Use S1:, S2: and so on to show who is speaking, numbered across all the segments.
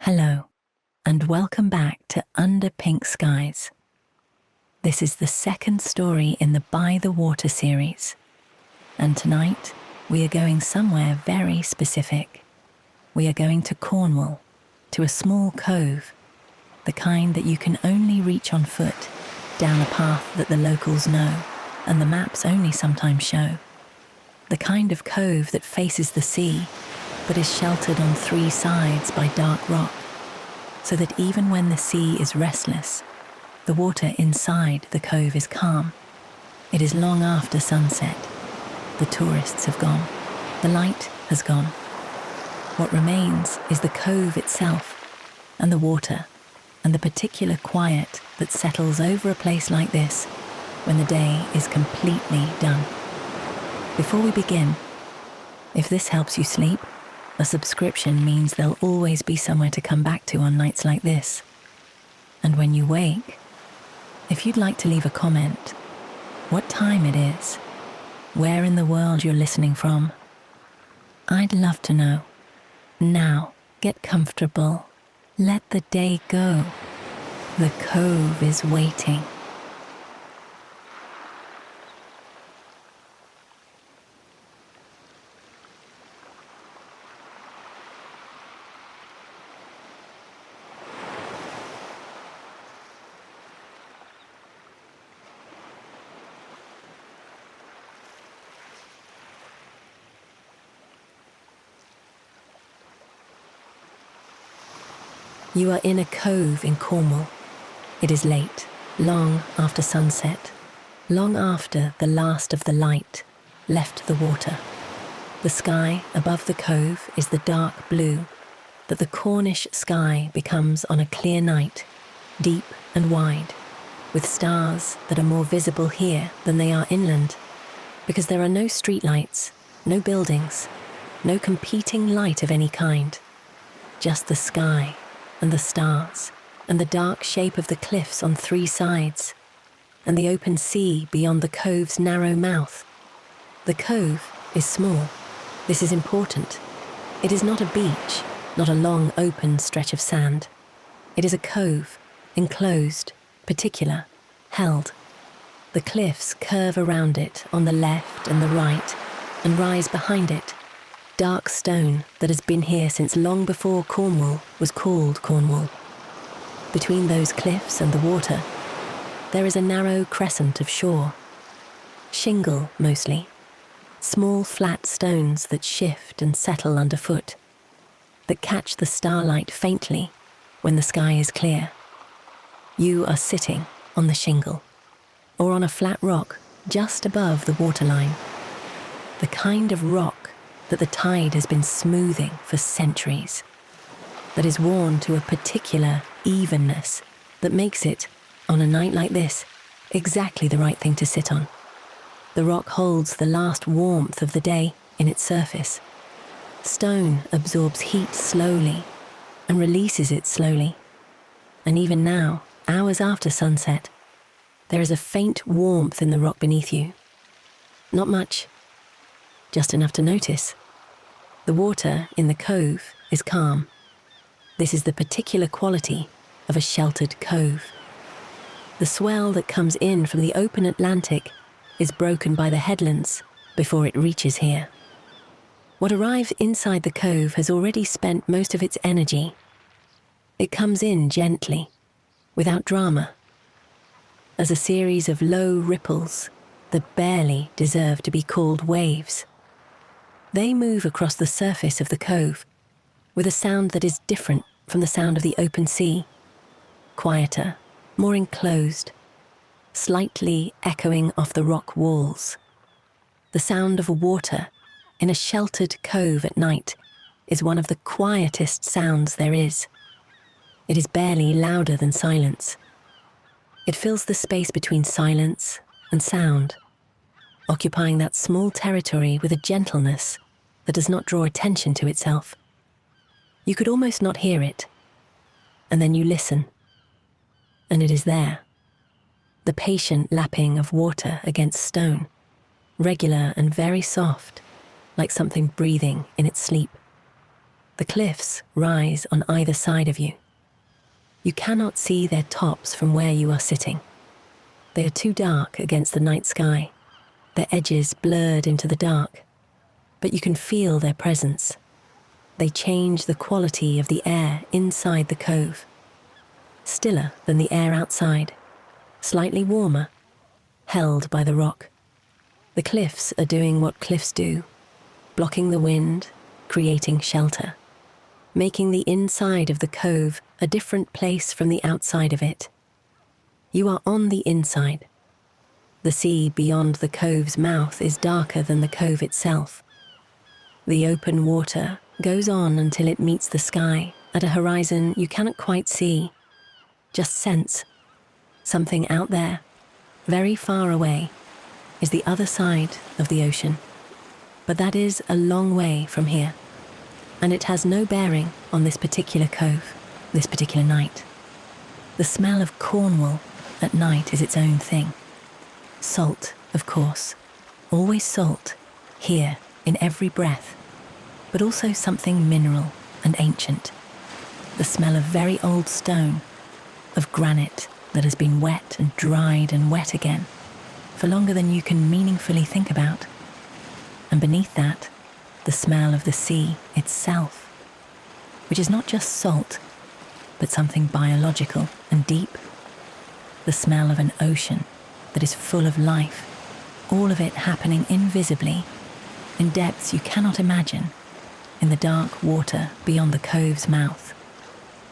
S1: Hello, and welcome back to Under Pink Skies. This is the second story in the By the Water series, and tonight we are going somewhere very specific. We are going to Cornwall, to a small cove, the kind that you can only reach on foot, down a path that the locals know and the maps only sometimes show. The kind of cove that faces the sea, but is sheltered on three sides by dark rock, so that even when the sea is restless, the water inside the cove is calm. It is long after sunset. The tourists have gone. The light has gone. What remains is the cove itself, and the water, and the particular quiet that settles over a place like this when the day is completely done. Before we begin, if this helps you sleep, a subscription means there'll always be somewhere to come back to on nights like this. And when you wake, if you'd like to leave a comment, what time it is, where in the world you're listening from, I'd love to know. Now, get comfortable. Let the day go. The cove is waiting. You are in a cove in Cornwall. It is late, long after sunset, long after the last of the light left the water. The sky above the cove is the dark blue that the Cornish sky becomes on a clear night, deep and wide, with stars that are more visible here than they are inland, because there are no streetlights, no buildings, no competing light of any kind, just the sky and the stars, and the dark shape of the cliffs on three sides, and the open sea beyond the cove's narrow mouth. The cove is small. This is important. It is not a beach, not a long open stretch of sand. It is a cove, enclosed, particular, held. The cliffs curve around it on the left and the right, and rise behind it. Dark stone that has been here since long before Cornwall was called Cornwall. Between those cliffs and the water, there is a narrow crescent of shore. Shingle, mostly. Small flat stones that shift and settle underfoot, that catch the starlight faintly when the sky is clear. You are sitting on the shingle, or on a flat rock just above the waterline. The kind of rock that the tide has been smoothing for centuries, that is worn to a particular evenness that makes it, on a night like this, exactly the right thing to sit on. The rock holds the last warmth of the day in its surface. Stone absorbs heat slowly and releases it slowly. And even now, hours after sunset, there is a faint warmth in the rock beneath you. Not much, just enough to notice. The water in the cove is calm. This is the particular quality of a sheltered cove. The swell that comes in from the open Atlantic is broken by the headlands before it reaches here. What arrives inside the cove has already spent most of its energy. It comes in gently, without drama, as a series of low ripples that barely deserve to be called waves. They move across the surface of the cove with a sound that is different from the sound of the open sea, quieter, more enclosed, slightly echoing off the rock walls. The sound of water in a sheltered cove at night is one of the quietest sounds there is. It is barely louder than silence. It fills the space between silence and sound, occupying that small territory with a gentleness that does not draw attention to itself. You could almost not hear it, and then you listen, and it is there. The patient lapping of water against stone, regular and very soft, like something breathing in its sleep. The cliffs rise on either side of you. You cannot see their tops from where you are sitting. They are too dark against the night sky, their edges blurred into the dark, but you can feel their presence. They change the quality of the air inside the cove. Stiller than the air outside, slightly warmer, held by the rock. The cliffs are doing what cliffs do, blocking the wind, creating shelter, making the inside of the cove a different place from the outside of it. You are on the inside. The sea beyond the cove's mouth is darker than the cove itself. The open water goes on until it meets the sky at a horizon you cannot quite see. Just sense something out there, very far away, is the other side of the ocean. But that is a long way from here, and it has no bearing on this particular cove, this particular night. The smell of Cornwall at night is its own thing. Salt, of course, always salt, here in every breath, but also something mineral and ancient. The smell of very old stone, of granite that has been wet and dried and wet again, for longer than you can meaningfully think about. And beneath that, the smell of the sea itself, which is not just salt, but something biological and deep. The smell of an ocean that is full of life, all of it happening invisibly, in depths you cannot imagine, in the dark water beyond the cove's mouth.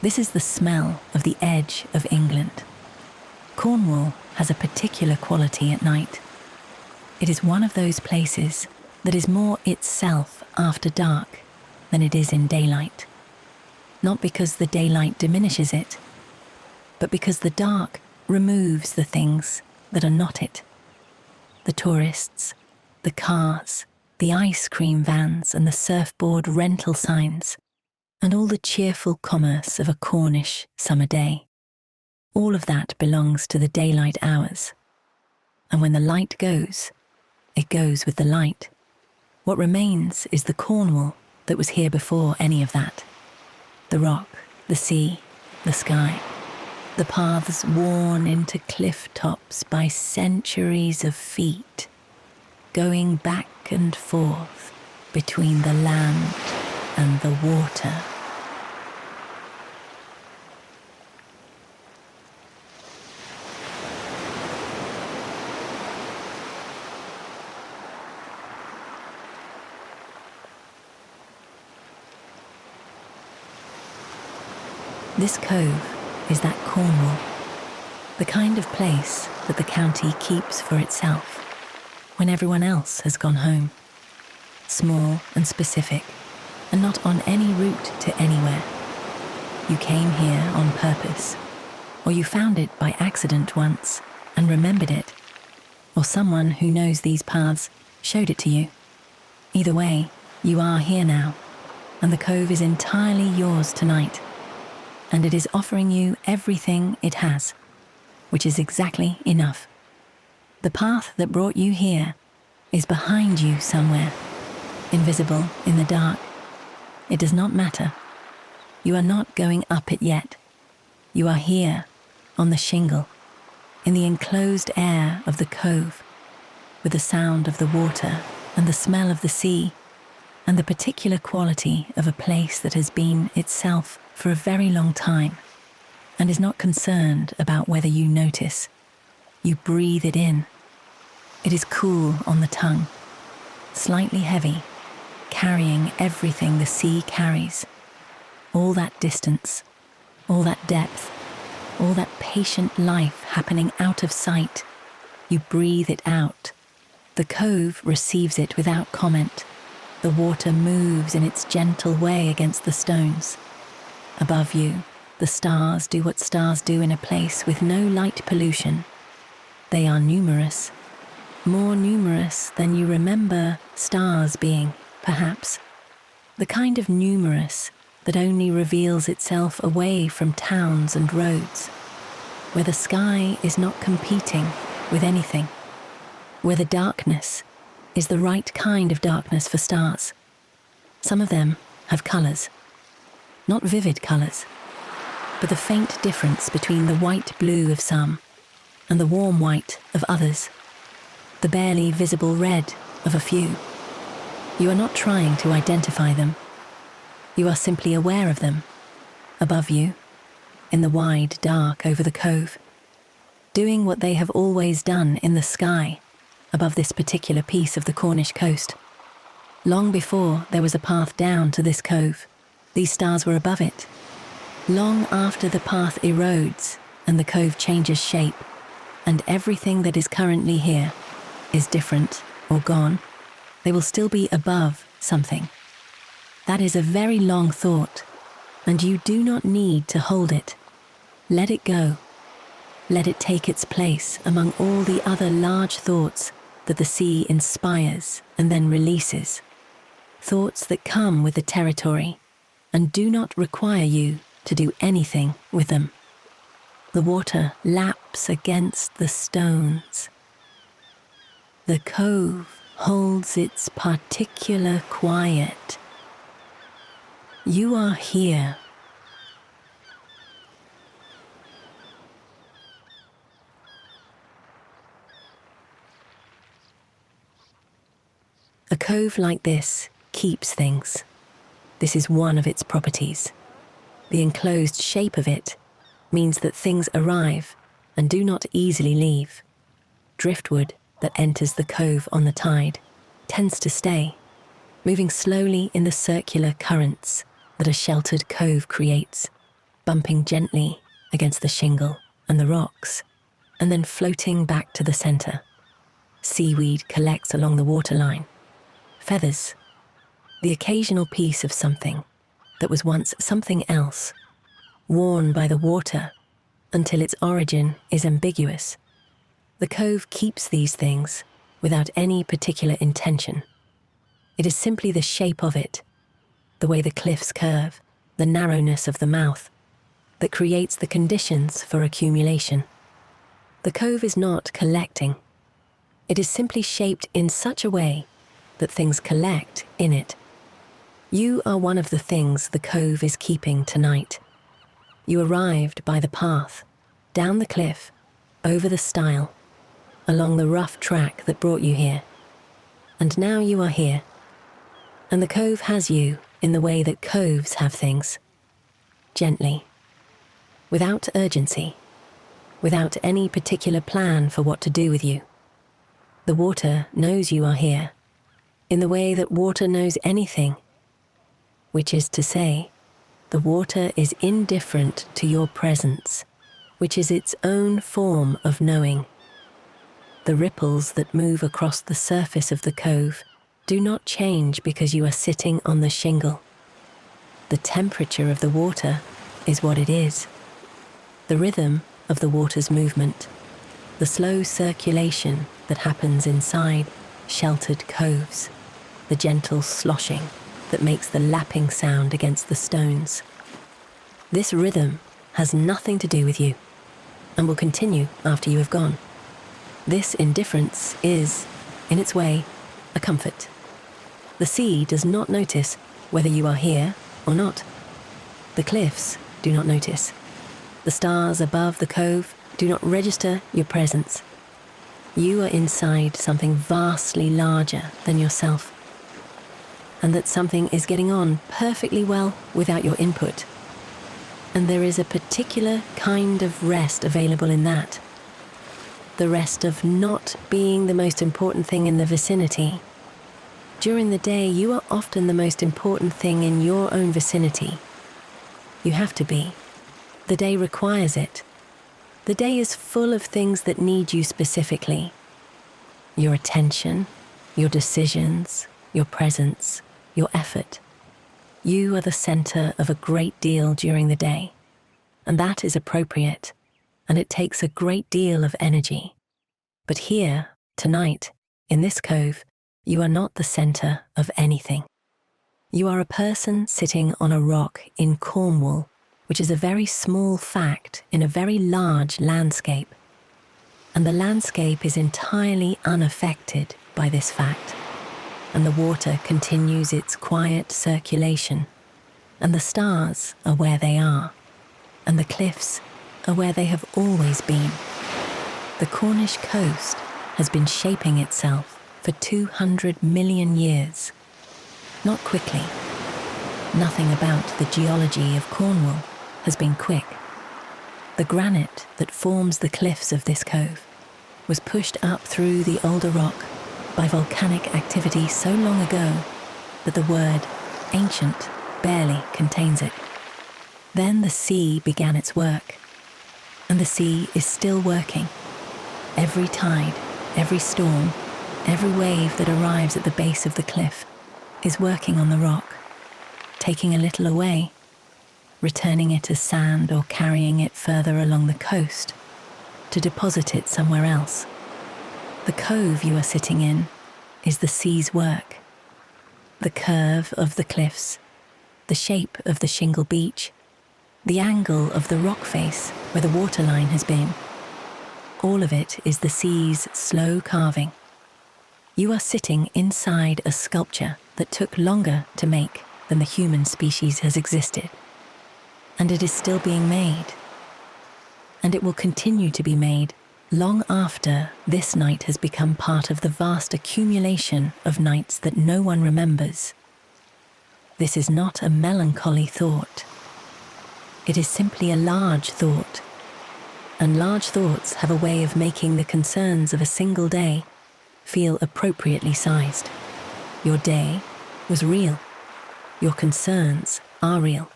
S1: This is the smell of the edge of England. Cornwall has a particular quality at night. It is one of those places that is more itself after dark than it is in daylight. Not because the daylight diminishes it, but because the dark removes the things that are not it. The tourists, the cars, the ice cream vans and the surfboard rental signs, and all the cheerful commerce of a Cornish summer day. All of that belongs to the daylight hours. And when the light goes, it goes with the light. What remains is the Cornwall that was here before any of that. The rock, the sea, the sky, the paths worn into cliff tops by centuries of feet, going back and forth between the land and the water. This cove is that Cornwall, the kind of place that the county keeps for itself when everyone else has gone home. Small and specific, and not on any route to anywhere. You came here on purpose, or you found it by accident once and remembered it, or someone who knows these paths showed it to you. Either way, you are here now, and the cove is entirely yours tonight. And it is offering you everything it has, which is exactly enough. The path that brought you here is behind you somewhere, invisible in the dark. It does not matter. You are not going up it yet. You are here, on the shingle, in the enclosed air of the cove, with the sound of the water and the smell of the sea, and the particular quality of a place that has been itself for a very long time, and is not concerned about whether you notice. You breathe it in. It is cool on the tongue, slightly heavy, carrying everything the sea carries. All that distance, all that depth, all that patient life happening out of sight. You breathe it out. The cove receives it without comment. The water moves in its gentle way against the stones. Above you, the stars do what stars do in a place with no light pollution. They are numerous, more numerous than you remember stars being, perhaps. The kind of numerous that only reveals itself away from towns and roads, where the sky is not competing with anything, where the darkness is the right kind of darkness for stars. Some of them have colours, not vivid colours, but the faint difference between the white blue of some and the warm white of others, the barely visible red of a few. You are not trying to identify them. You are simply aware of them, above you, in the wide dark over the cove, doing what they have always done in the sky above this particular piece of the Cornish coast. Long before there was a path down to this cove, these stars were above it. Long after the path erodes and the cove changes shape, and everything that is currently here is different or gone, they will still be above something. That is a very long thought, and you do not need to hold it. Let it go. Let it take its place among all the other large thoughts that the sea inspires and then releases. Thoughts that come with the territory and do not require you to do anything with them. The water laps against the stones. The cove holds its particular quiet. You are here. A cove like this keeps things. This is one of its properties. The enclosed shape of it means that things arrive and do not easily leave. Driftwood that enters the cove on the tide tends to stay, moving slowly in the circular currents that a sheltered cove creates, bumping gently against the shingle and the rocks, and then floating back to the centre. Seaweed collects along the waterline. Feathers, the occasional piece of something that was once something else, worn by the water until its origin is ambiguous. The cove keeps these things without any particular intention. It is simply the shape of it, the way the cliffs curve, the narrowness of the mouth, that creates the conditions for accumulation. The cove is not collecting. It is simply shaped in such a way that things collect in it. You are one of the things the cove is keeping tonight. You arrived by the path, down the cliff, over the stile, along the rough track that brought you here. And now you are here. And the cove has you in the way that coves have things. Gently. Without urgency. Without any particular plan for what to do with you. The water knows you are here, in the way that water knows anything. Which is to say, the water is indifferent to your presence, which is its own form of knowing. The ripples that move across the surface of the cove do not change because you are sitting on the shingle. The temperature of the water is what it is. The rhythm of the water's movement, the slow circulation that happens inside sheltered coves, the gentle sloshing that makes the lapping sound against the stones. This rhythm has nothing to do with you and will continue after you have gone. This indifference is, in its way, a comfort. The sea does not notice whether you are here or not. The cliffs do not notice. The stars above the cove do not register your presence. You are inside something vastly larger than yourself, and that something is getting on perfectly well without your input. And there is a particular kind of rest available in that. The rest of not being the most important thing in the vicinity. During the day, you are often the most important thing in your own vicinity. You have to be. The day requires it. The day is full of things that need you specifically. Your attention, your decisions, your presence, your effort. You are the center of a great deal during the day, and that is appropriate, and it takes a great deal of energy. But here, tonight, in this cove, you are not the center of anything. You are a person sitting on a rock in Cornwall, which is a very small fact in a very large landscape. And the landscape is entirely unaffected by this fact, and the water continues its quiet circulation, and the stars are where they are, and the cliffs are where they have always been. The Cornish coast has been shaping itself for 200 million years. Not quickly. Nothing about the geology of Cornwall has been quick. The granite that forms the cliffs of this cove was pushed up through the older rock by volcanic activity so long ago that the word ancient barely contains it. Then the sea began its work, and the sea is still working. Every tide, every storm, every wave that arrives at the base of the cliff is working on the rock, taking a little away, returning it as sand or carrying it further along the coast to deposit it somewhere else. The cove you are sitting in is the sea's work. The curve of the cliffs, the shape of the shingle beach, the angle of the rock face where the waterline has been, all of it is the sea's slow carving. You are sitting inside a sculpture that took longer to make than the human species has existed. And it is still being made. And it will continue to be made long after this night has become part of the vast accumulation of nights that no one remembers. This is not a melancholy thought. It is simply a large thought. And large thoughts have a way of making the concerns of a single day feel appropriately sized. Your day was real. Your concerns are real.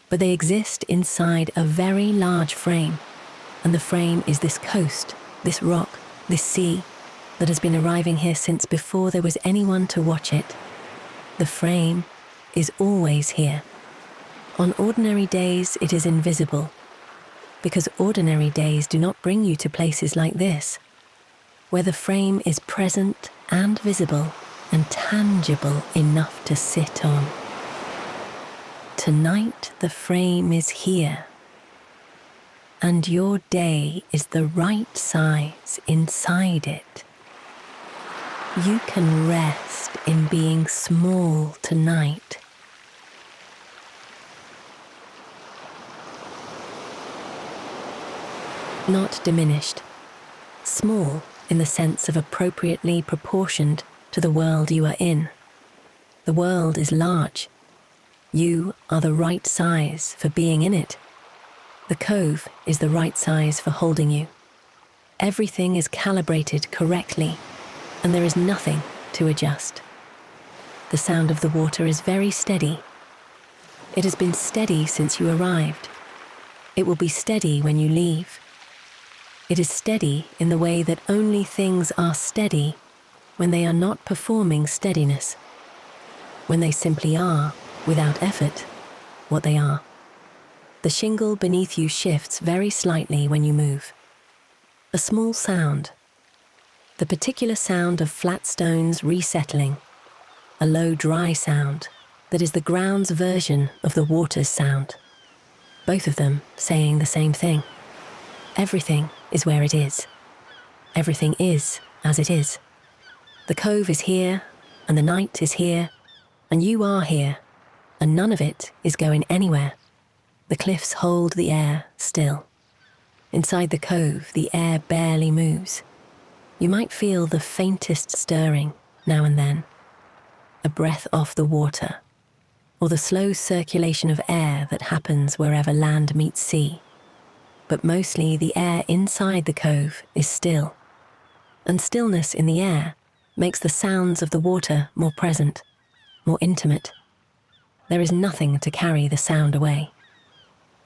S1: But they exist inside a very large frame, and the frame is this coast, this rock, this sea that has been arriving here since before there was anyone to watch it. The frame is always here. On ordinary days it is invisible, because ordinary days do not bring you to places like this, where the frame is present and visible and tangible enough to sit on. Tonight the frame is here, and your day is the right size inside it. You can rest in being small tonight. Not diminished. Small in the sense of appropriately proportioned to the world you are in. The world is large. You are the right size for being in it. The cove is the right size for holding you. Everything is calibrated correctly, and there is nothing to adjust. The sound of the water is very steady. It has been steady since you arrived. It will be steady when you leave. It is steady in the way that only things are steady when they are not performing steadiness, when they simply are, without effort, what they are. The shingle beneath you shifts very slightly when you move. A small sound, the particular sound of flat stones resettling, a low dry sound that is the ground's version of the water's sound, both of them saying the same thing. Everything is where it is. Everything is as it is. The cove is here, and the night is here, and you are here, and none of it is going anywhere. The cliffs hold the air still. Inside the cove, the air barely moves. You might feel the faintest stirring now and then, a breath off the water, or the slow circulation of air that happens wherever land meets sea. But mostly the air inside the cove is still, and stillness in the air makes the sounds of the water more present, more intimate. There is nothing to carry the sound away.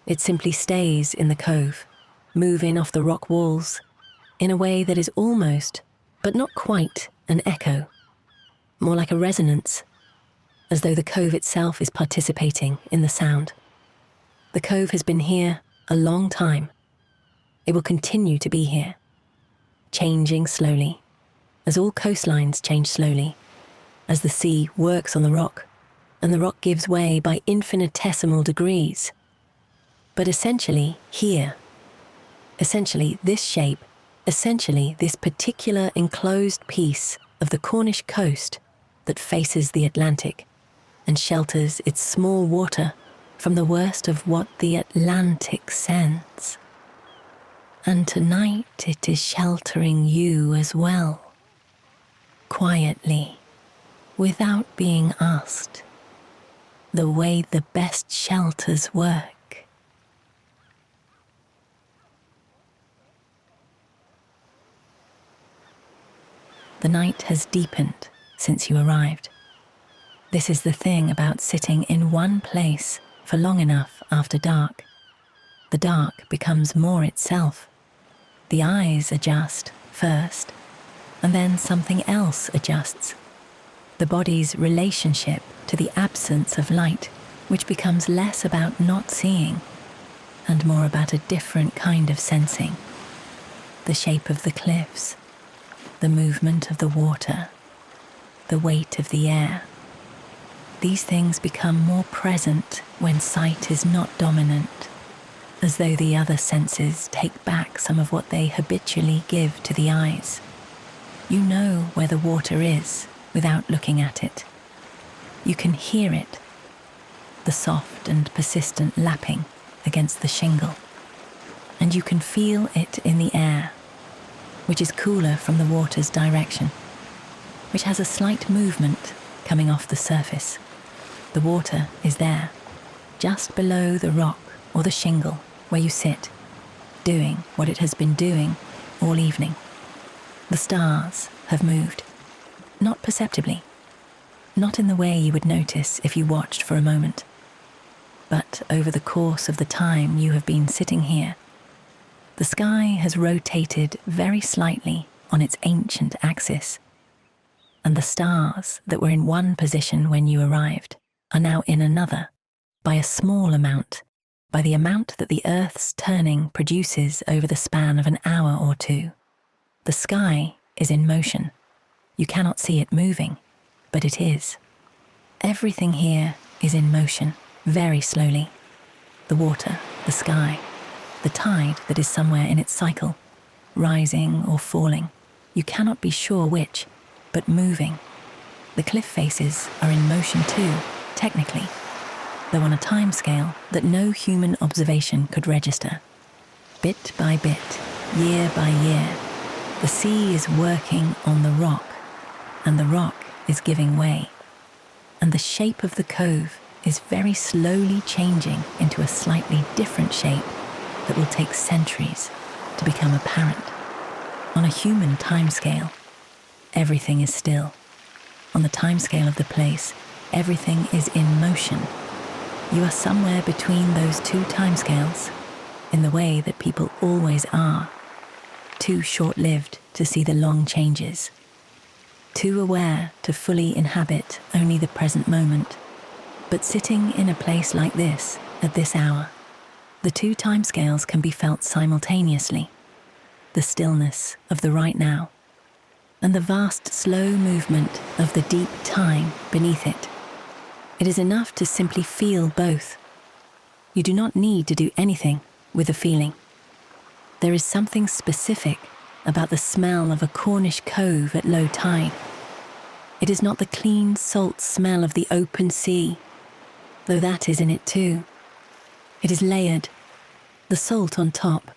S1: It simply stays in the cove, moving off the rock walls, in a way that is almost, but not quite, an echo, more like a resonance, as though the cove itself is participating in the sound. The cove has been here a long time. It will continue to be here, changing slowly, as all coastlines change slowly, as the sea works on the rock, and the rock gives way by infinitesimal degrees. But essentially here, essentially this shape, essentially this particular enclosed piece of the Cornish coast that faces the Atlantic and shelters its small water from the worst of what the Atlantic sends. And tonight it is sheltering you as well, quietly, without being asked, the way the best shelters work. The night has deepened since you arrived. This is the thing about sitting in one place for long enough after dark. The dark becomes more itself. The eyes adjust first, and then something else adjusts. The body's relationship to the absence of light, which becomes less about not seeing and more about a different kind of sensing. The shape of the cliffs, the movement of the water, the weight of the air. These things become more present when sight is not dominant, as though the other senses take back some of what they habitually give to the eyes. You know where the water is without looking at it. You can hear it, the soft and persistent lapping against the shingle, and you can feel it in the air, which is cooler from the water's direction, which has a slight movement coming off the surface. The water is there, just below the rock or the shingle where you sit, doing what it has been doing all evening. The stars have moved, not perceptibly, not in the way you would notice if you watched for a moment, but over the course of the time you have been sitting here. The sky has rotated very slightly on its ancient axis, and the stars that were in one position when you arrived are now in another, by a small amount, by the amount that the Earth's turning produces over the span of an hour or two. The sky is in motion. You cannot see it moving, but it is. Everything here is in motion, very slowly. The water, the sky, the tide that is somewhere in its cycle, rising or falling. You cannot be sure which, but moving. The cliff faces are in motion too, technically, though on a time scale that no human observation could register. Bit by bit, year by year, the sea is working on the rock, and the rock is giving way, and the shape of the cove is very slowly changing into a slightly different shape that will take centuries to become apparent. On a human timescale, everything is still. On the timescale of the place, everything is in motion. You are somewhere between those two timescales, in the way that people always are, too short-lived to see the long changes, too aware to fully inhabit only the present moment. But sitting in a place like this, at this hour, the two timescales can be felt simultaneously. The stillness of the right now, and the vast slow movement of the deep time beneath it. It is enough to simply feel both. You do not need to do anything with a feeling. There is something specific about the smell of a Cornish cove at low tide. It is not the clean salt smell of the open sea, though that is in it too. It is layered, the salt on top,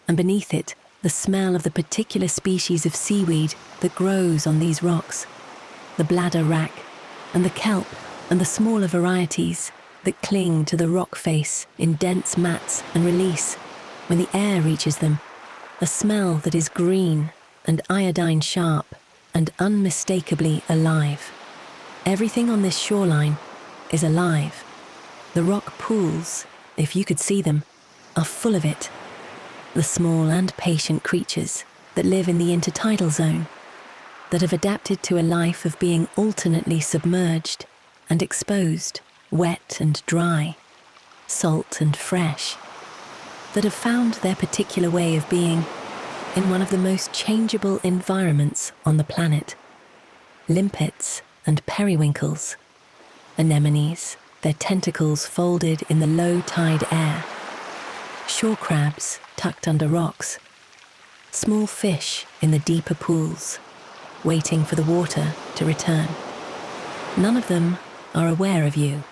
S1: and beneath it the smell of the particular species of seaweed that grows on these rocks, the bladder wrack, and the kelp, and the smaller varieties that cling to the rock face in dense mats and release, when the air reaches them, a smell that is green and iodine sharp and unmistakably alive. Everything on this shoreline is alive. The rock pools, if you could see them, are full of it. The small and patient creatures that live in the intertidal zone, that have adapted to a life of being alternately submerged and exposed, wet and dry, salt and fresh, that have found their particular way of being in one of the most changeable environments on the planet. Limpets and periwinkles, anemones, their tentacles folded in the low tide air, shore crabs tucked under rocks, small fish in the deeper pools, waiting for the water to return. None of them are aware of you.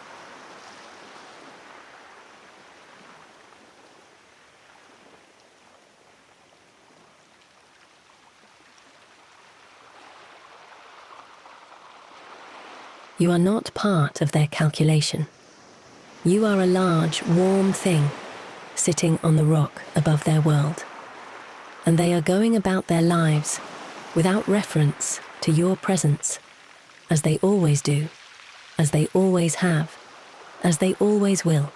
S1: You are not part of their calculation. You are a large, warm thing sitting on the rock above their world. And they are going about their lives without reference to your presence, as they always do, as they always have, as they always will.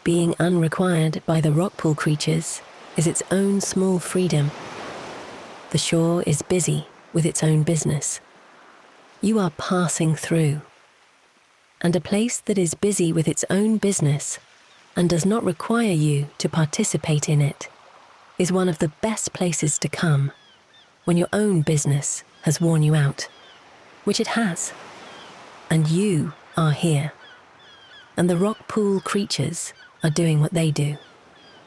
S1: Being unrequired by the rockpool creatures is its own small freedom. The shore is busy with its own business. You are passing through. And a place that is busy with its own business and does not require you to participate in it is one of the best places to come when your own business has worn you out, which it has. And you are here. And the rock pool creatures are doing what they do.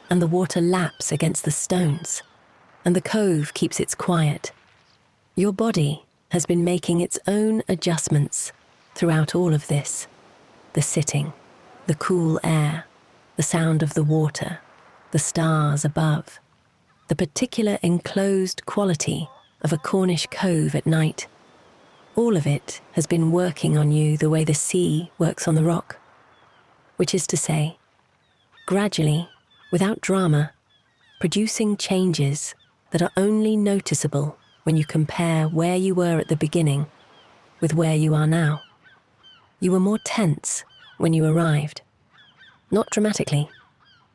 S1: And the water laps against the stones. And the cove keeps its quiet. Your body has been making its own adjustments throughout all of this. The sitting, the cool air, the sound of the water, the stars above, the particular enclosed quality of a Cornish cove at night. All of it has been working on you the way the sea works on the rock. Which is to say, gradually, without drama, producing changes that are only noticeable when you compare where you were at the beginning with where you are now. You were more tense when you arrived. Not dramatically.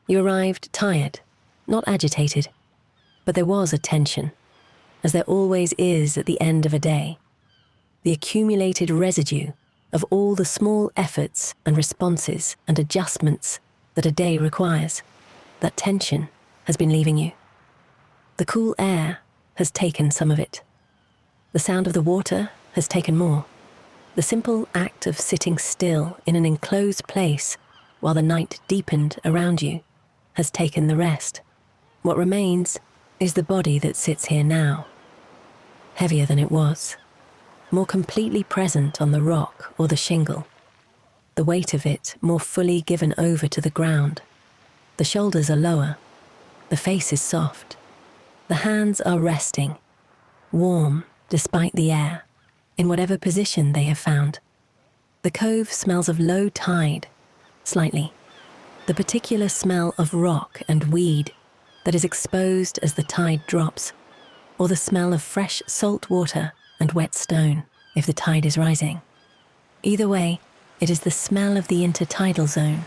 S1: You arrived tired, not agitated. But there was a tension, as there always is at the end of a day. The accumulated residue of all the small efforts and responses and adjustments that a day requires. That tension has been leaving you. The cool air has taken some of it. The sound of the water has taken more. The simple act of sitting still in an enclosed place while the night deepened around you has taken the rest. What remains is the body that sits here now, heavier than it was, more completely present on the rock or the shingle, the weight of it more fully given over to the ground. The shoulders are lower, the face is soft, the hands are resting, warm despite the air, in whatever position they have found. The cove smells of low tide, slightly, the particular smell of rock and weed that is exposed as the tide drops, or the smell of fresh salt water and wet stone if the tide is rising. Either way, it is the smell of the intertidal zone,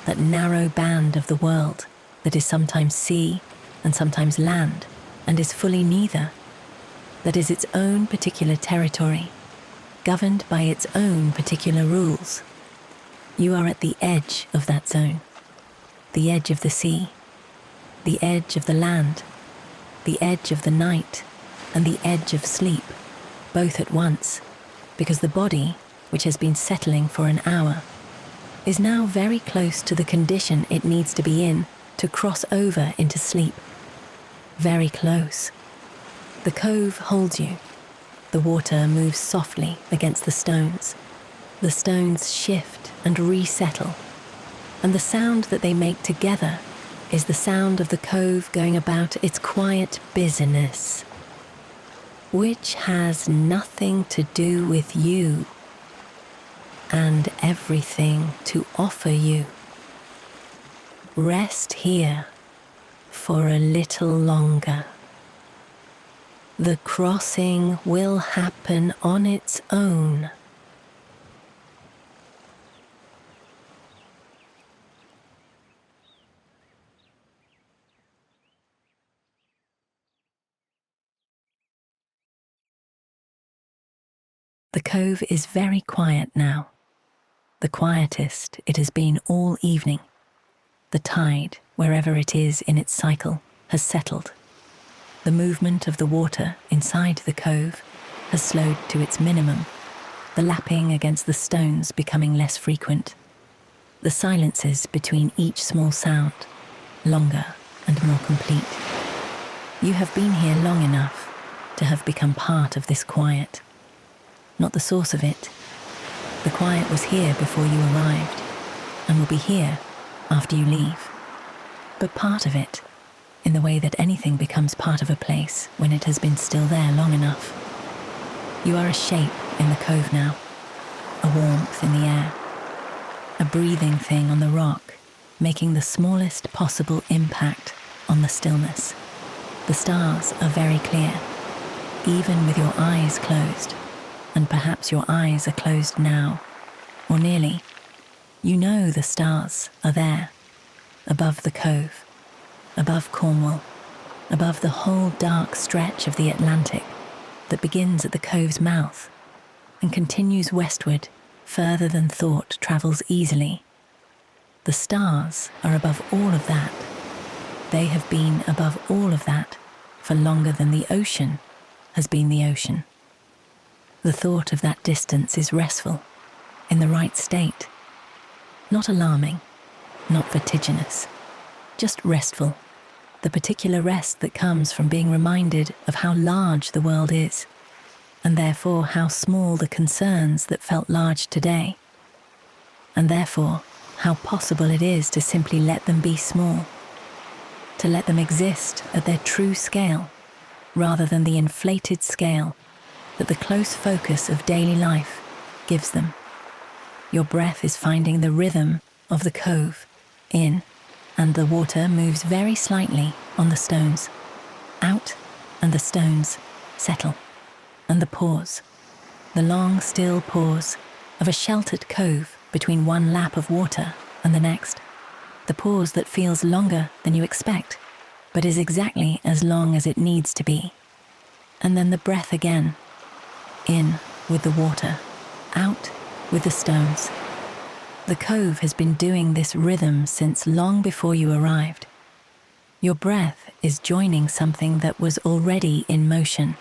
S1: that narrow band of the world that is sometimes sea and sometimes land and is fully neither, that is its own particular territory, governed by its own particular rules. You are at the edge of that zone, the edge of the sea, the edge of the land, the edge of the night, and the edge of sleep, both at once, because the body, which has been settling for an hour, is now very close to the condition it needs to be in to cross over into sleep. Very close. The cove holds you. The water moves softly against the stones. The stones shift and resettle, and the sound that they make together is the sound of the cove going about its quiet busyness, which has nothing to do with you and everything to offer you. Rest here for a little longer. The crossing will happen on its own. The cove is very quiet now, the quietest it has been all evening. The tide, wherever it is in its cycle, has settled. The movement of the water inside the cove has slowed to its minimum, the lapping against the stones becoming less frequent, the silences between each small sound longer and more complete. You have been here long enough to have become part of this quiet. Not the source of it. The quiet was here before you arrived, and will be here after you leave. But part of it, in the way that anything becomes part of a place when it has been still there long enough. You are a shape in the cove now, a warmth in the air, a breathing thing on the rock, making the smallest possible impact on the stillness. The stars are very clear, even with your eyes closed, and perhaps your eyes are closed now, or nearly. You know the stars are there, above the Cove, above Cornwall, above the whole dark stretch of the Atlantic that begins at the Cove's mouth and continues westward further than thought travels easily. The stars are above all of that. They have been above all of that for longer than the ocean has been the ocean. The thought of that distance is restful, in the right state. Not alarming, not vertiginous, just restful. The particular rest that comes from being reminded of how large the world is, and therefore how small the concerns that felt large today, and therefore how possible it is to simply let them be small, to let them exist at their true scale, rather than the inflated scale that the close focus of daily life gives them. Your breath is finding the rhythm of the Cove in, and the water moves very slightly on the stones, out, and the stones settle, and the pause, the long still pause of a sheltered cove between one lap of water and the next, the pause that feels longer than you expect, but is exactly as long as it needs to be. And then the breath again, in with the water, out with the stones. The Cove has been doing this rhythm since long before you arrived. Your breath is joining something that was already in motion,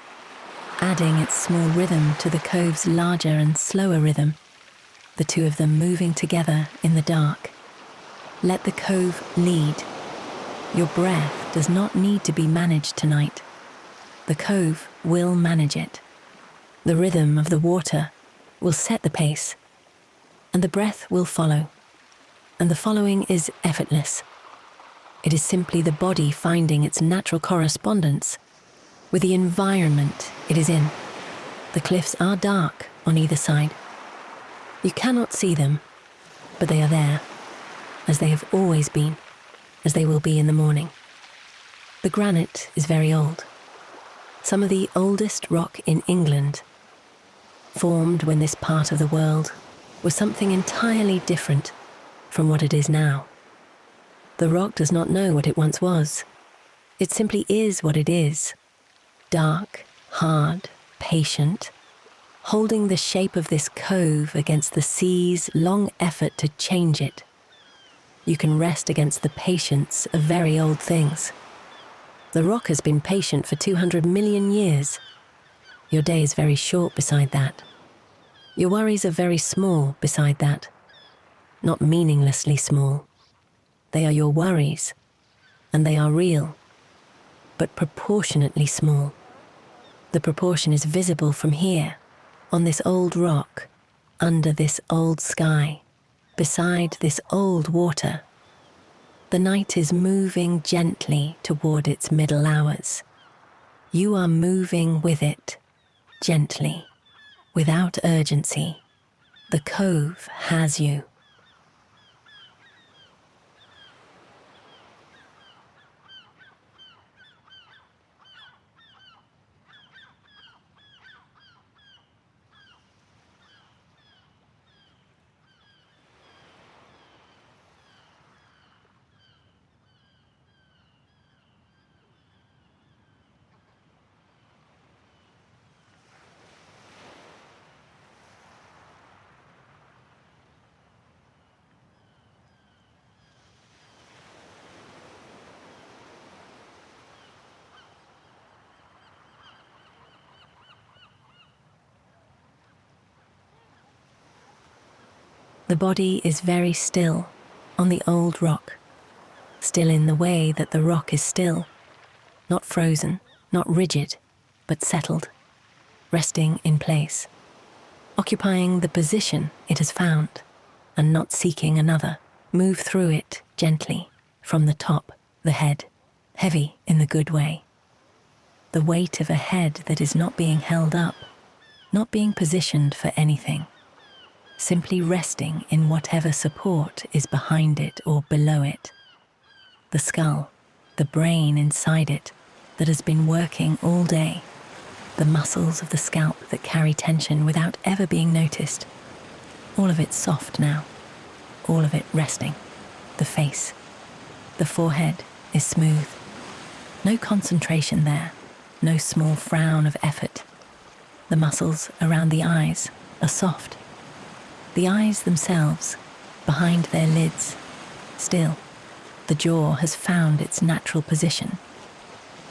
S1: adding its small rhythm to the Cove's larger and slower rhythm, the two of them moving together in the dark. Let the Cove lead. Your breath does not need to be managed tonight. The Cove will manage it. The rhythm of the water will set the pace, and the breath will follow. And the following is effortless. It is simply the body finding its natural correspondence with the environment it is in. The cliffs are dark on either side. You cannot see them, but they are there, as they have always been, as they will be in the morning. The granite is very old. Some of the oldest rock in England, formed when this part of the world was something entirely different from what it is now. The rock does not know what it once was. It simply is what it is. Dark, hard, patient, holding the shape of this cove against the sea's long effort to change it. You can rest against the patience of very old things. The rock has been patient for 200 million years. Your day is very short beside that. Your worries are very small beside that. Not meaninglessly small. They are your worries, and they are real, but proportionately small. The proportion is visible from here, on this old rock, under this old sky, beside this old water. The night is moving gently toward its middle hours. You are moving with it, gently, without urgency. The Cove has you. The body is very still on the old rock, still in the way that the rock is still, not frozen, not rigid, but settled, resting in place, occupying the position it has found, and not seeking another. Move through it gently, from the top, the head, heavy in the good way. The weight of a head that is not being held up, not being positioned for anything. simply resting in whatever support is behind it or below it. The skull, the brain inside it that has been working all day, the muscles of the scalp that carry tension without ever being noticed. All of it soft now, all of it resting. The face, the forehead is smooth. No concentration there, no small frown of effort. The muscles around the eyes are soft. The eyes themselves, behind their lids, still. The jaw has found its natural position.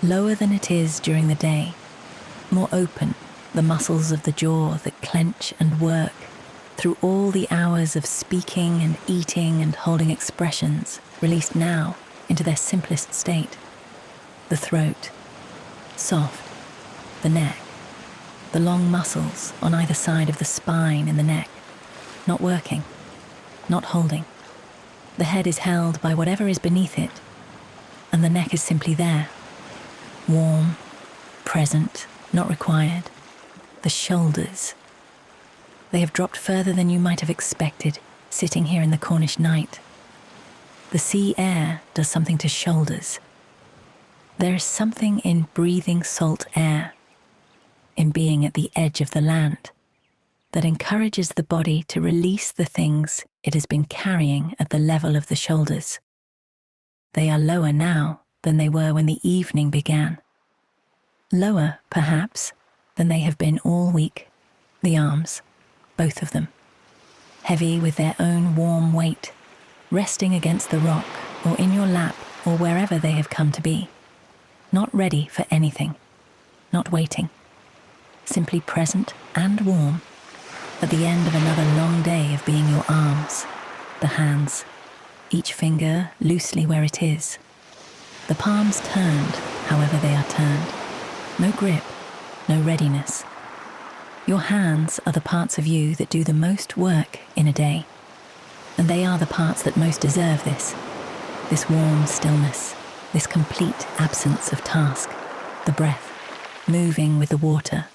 S1: Lower than it is during the day, more open, the muscles of the jaw that clench and work through all the hours of speaking and eating and holding expressions released now into their simplest state. The throat, soft, the neck, the long muscles on either side of the spine in the neck, not working, not holding. The head is held by whatever is beneath it, and the neck is simply there, warm, present, not required. The shoulders. They have dropped further than you might have expected, sitting here in the Cornish night. The sea air does something to shoulders. There is something in breathing salt air, in being at the edge of the land, that encourages the body to release the things it has been carrying at the level of the shoulders. They are lower now than they were when the evening began. Lower, perhaps, than they have been all week. The arms, both of them, heavy with their own warm weight, resting against the rock or in your lap or wherever they have come to be. Not ready for anything, not waiting, simply present and warm at the end of another long day of being your arms, the hands, each finger loosely where it is, the palms turned however they are turned, no grip, no readiness. Your hands are the parts of you that do the most work in a day, and they are the parts that most deserve this warm stillness, this complete absence of task, the breath, moving with the water,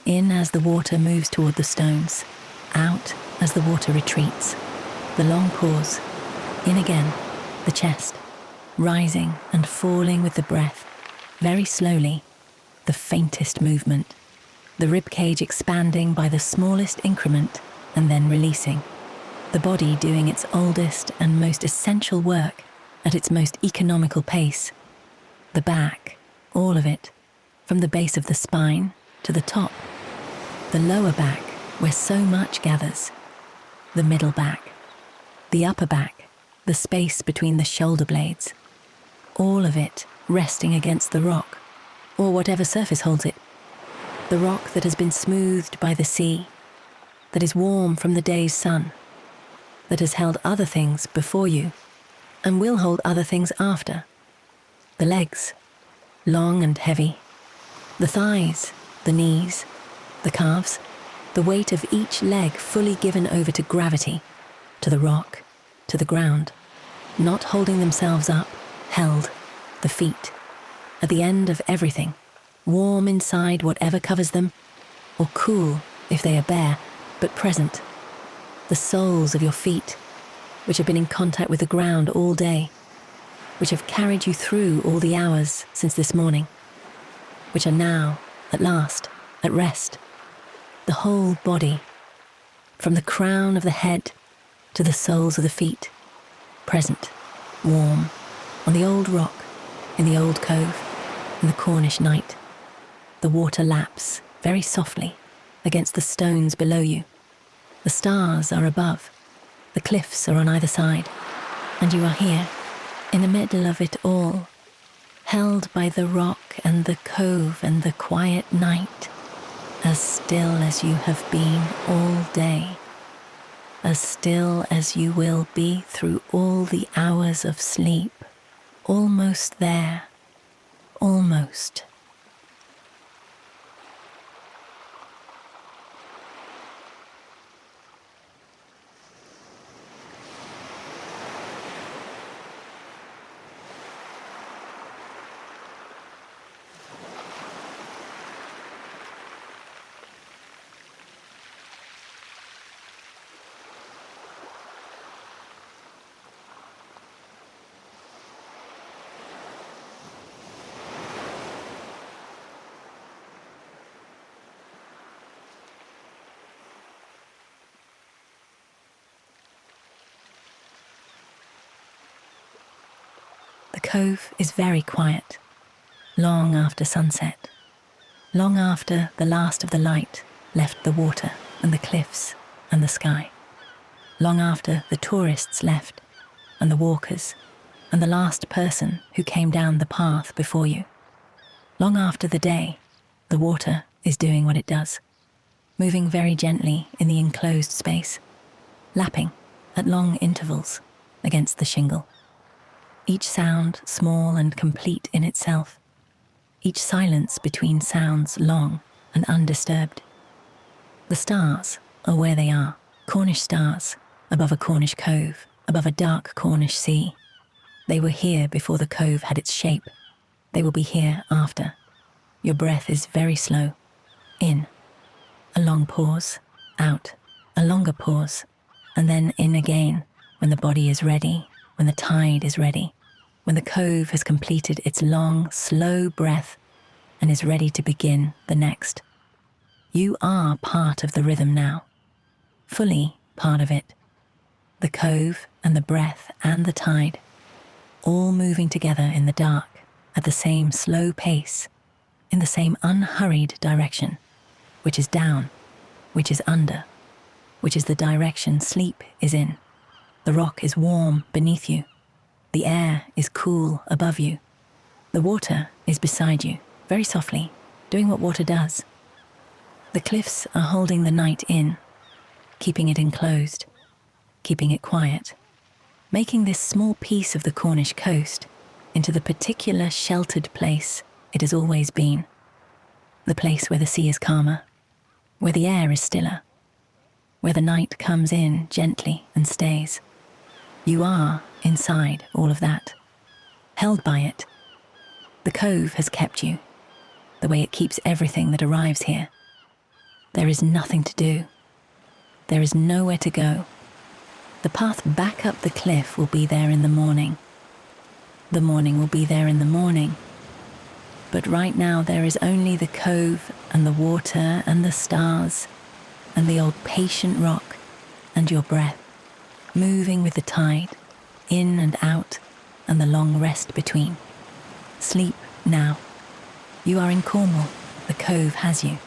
S1: in as the water moves toward the stones, out as the water retreats, the long pause, in again, the chest, rising and falling with the breath, very slowly, the faintest movement, the ribcage expanding by the smallest increment and then releasing, the body doing its oldest and most essential work at its most economical pace, the back, all of it, from the base of the spine to the top, the lower back where so much gathers, the middle back, the upper back, the space between the shoulder blades, all of it resting against the rock, or whatever surface holds it, the rock that has been smoothed by the sea, that is warm from the day's sun, that has held other things before you, and will hold other things after. The legs, long and heavy, the thighs, the knees, the calves, the weight of each leg fully given over to gravity, to the rock, to the ground, not holding themselves up, held, the feet, at the end of everything, warm inside whatever covers them, or cool if they are bare, but present. The soles of your feet, which have been in contact with the ground all day, which have carried you through all the hours since this morning, which are now, at last, at rest. The whole body, from the crown of the head to the soles of the feet, present, warm, on the old rock, in the old cove, in the Cornish night. The water laps, very softly, against the stones below you. The stars are above, the cliffs are on either side, and you are here, in the middle of it all, held by the rock and the cove and the quiet night, as still as you have been all day, as still as you will be through all the hours of sleep, almost there, almost. Cove is very quiet, long after sunset, long after the last of the light left the water and the cliffs and the sky, long after the tourists left and the walkers and the last person who came down the path before you, long after the day, the water is doing what it does, moving very gently in the enclosed space, lapping at long intervals against the shingle. Each sound small and complete in itself, each silence between sounds long and undisturbed. The stars are where they are, Cornish stars, above a Cornish cove, above a dark Cornish sea. They were here before the cove had its shape. They will be here after. Your breath is very slow. In. A long pause. Out. A longer pause. And then in again, when the body is ready, when the tide is ready, when the cove has completed its long, slow breath and is ready to begin the next. You are part of the rhythm now, fully part of it. The cove and the breath and the tide, all moving together in the dark at the same slow pace, in the same unhurried direction, which is down, which is under, which is the direction sleep is in. The rock is warm beneath you. The air is cool above you. The water is beside you, very softly, doing what water does. The cliffs are holding the night in, keeping it enclosed, keeping it quiet, making this small piece of the Cornish coast into the particular sheltered place it has always been, the place where the sea is calmer, where the air is stiller, where the night comes in gently and stays. You are inside all of that, held by it. The cove has kept you, the way it keeps everything that arrives here. There is nothing to do. There is nowhere to go. The path back up the cliff will be there in the morning. The morning will be there in the morning. But right now there is only the cove and the water and the stars and the old patient rock and your breath, moving with the tide, in and out, and the long rest between. Sleep now. You are in Cornwall. The cove has you.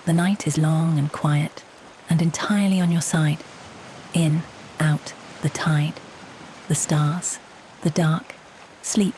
S1: The night is long and quiet, and entirely on your side. In, out, the tide, the stars, the dark. Sleep